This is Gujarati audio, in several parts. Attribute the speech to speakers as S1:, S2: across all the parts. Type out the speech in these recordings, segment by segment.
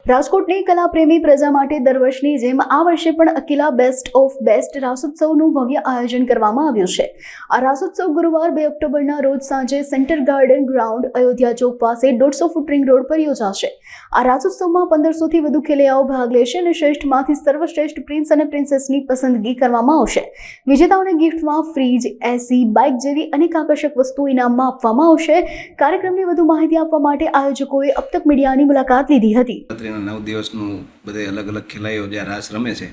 S1: રાજકોટની કલાપ્રેમી પ્રજા માટે દર વર્ષની જેમ આ વર્ષે પણ અકિલા બેસ્ટ ઓફ બેસ્ટ રાસોત્સવનું ભવ્ય આયોજન કરવામાં આવ્યું છે। આ રાસોત્સવ ગુરુવાર 2 ઓક્ટોબરના રોજ સાંજે સેન્ટર ગાર્ડન ગ્રાઉન્ડ અયોધ્યા ચોક પાસે 150 ફૂટ રિંગ રોડ પર યોજાશે। આ રાસોત્સવમાં 1500થી વધુ ખેલૈયાઓ ભાગ લેશે અને શ્રેષ્ઠમાંથી સર્વશ્રેષ્ઠ પ્રિન્સ અને પ્રિન્સેસની પસંદગી કરવામાં આવશે। વિજેતાઓને ગિફ્ટમાં ફ્રીજ, એસી, બાઇક જેવી અનેક આકર્ષક વસ્તુઓ ઇનામમાં આપવામાં આવશે। કાર્યક્રમની વધુ માહિતી આપવા માટે આયોજકોએ અબ તક મીડિયાની મુલાકાત લીધી હતી।
S2: 9 દિવસનું બધે અલગ અલગ ખેલાઈઓ જે રાસ રમે છે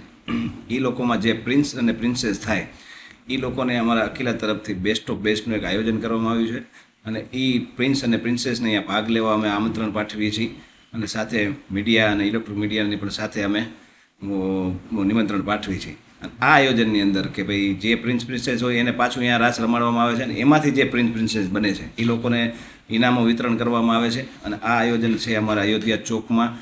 S2: એ લોકોમાં જે પ્રિન્સ અને પ્રિન્સેસ થાય એ લોકોને અમારા અકિલા તરફથી બેસ્ટ ઓફ બેસ્ટનું એક આયોજન કરવામાં આવ્યું છે અને એ પ્રિન્સ અને પ્રિન્સેસને અહીંયા ભાગ લેવા અમે આમંત્રણ પાઠવીએ છીએ અને સાથે મીડિયા અને ઇલેક્ટ્રોનિક મીડિયાની પણ સાથે અમે નિમંત્રણ પાઠવીએ છીએ। આ આયોજનની અંદર કે ભાઈ જે પ્રિન્સ પ્રિન્સેસ હોય એને પાછું અહીંયા રાસ રમાડવામાં આવે છે અને એમાંથી જે પ્રિન્સ પ્રિન્સેસ બને છે એ લોકોને ઇનામો વિતરણ કરવામાં આવે છે અને આ આયોજન છે અમારા અયોધ્યા ચોકમાં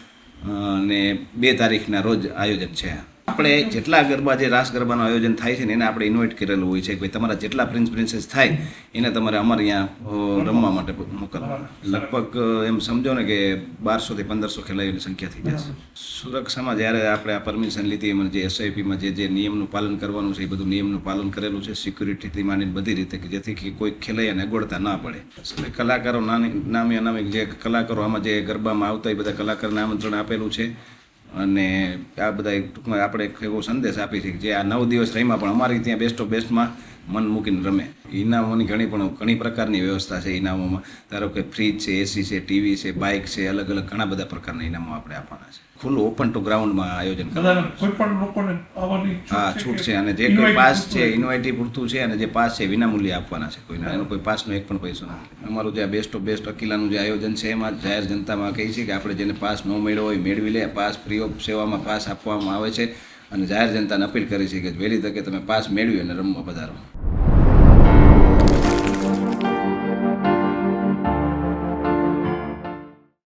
S2: અને 2 તારીખના રોજ આયોજન છે। આપણે જેટલા ગરબા જે રાસ ગરબાનું આયોજન થાય છે ને એને આપણે ઇન્વાઇટ કરેલું હોય છે કે ભાઈ તમારા જેટલા પ્રિન્સ પ્રિન્સેસ થાય એને તમારે અમારે અહીંયા રમવા માટે મોકલવાના। લગભગ એમ સમજો ને કે 1200થી 1500 ખેલાડીઓની સંખ્યા થઈ જશે। સુરક્ષામાં જ્યારે આપણે આ પરમિશન લીધી એમાં જે એસઆઈપીમાં જે નિયમનું પાલન કરવાનું છે એ બધું નિયમનું પાલન કરેલું છે, સિક્યુરિટીથી માંડીને બધી રીતે કે જેથી કોઈ ખેલૈયાને અગવડતા ના પડે। એટલે કલાકારો નામી અનામી જે કલાકારો આમાં જે ગરબામાં આવતા એ બધા કલાકારોને આમંત્રણ આપેલું છે અને આ બધા ટૂંકમાં આપણે એવો સંદેશ આપી છે કે જે આ 9 દિવસ રહીમાં પણ અમારી ત્યાં બેસ્ટ ઓફ બેસ્ટમાં મન મૂકીને રમે। ઇનામોની ઘણી પ્રકારની વ્યવસ્થા છે। ઇનામોમાં ધારો કે ફ્રીજ છે, એસી છે, ટીવી છે, બાઇક છે, અલગ અલગ ઘણા બધા પ્રકારના ઇનામો આપણે આપવાના છે। ખુલ્લું ઓપન ટુ ગ્રાઉન્ડમાં આયોજન કરવાનું। હા, છૂટ છે અને જે કોઈ પાસ છે ઇન્વાઇટી પૂરતું છે અને જે પાસ છે વિનામૂલ્યે આપવાના છે કોઈને, એનો કોઈ પાસનો એક પણ પૈસો નથી। અમારું જે આ બેસ્ટ ઓફ બેસ્ટ અકિલાનું જે આયોજન છે એમાં જાહેર જનતામાં કહી છે કે આપણે જેને પાસ ન મળ્યો હોય મેળવી લે। પાસ ફ્રી ઓફ સેવામાં પાસ આપવામાં આવે છે અને જાહેર જનતાને અપીલ કરી છે કે વહેલી તકે તમે પાસ મેળવી અને રમવા પધારો।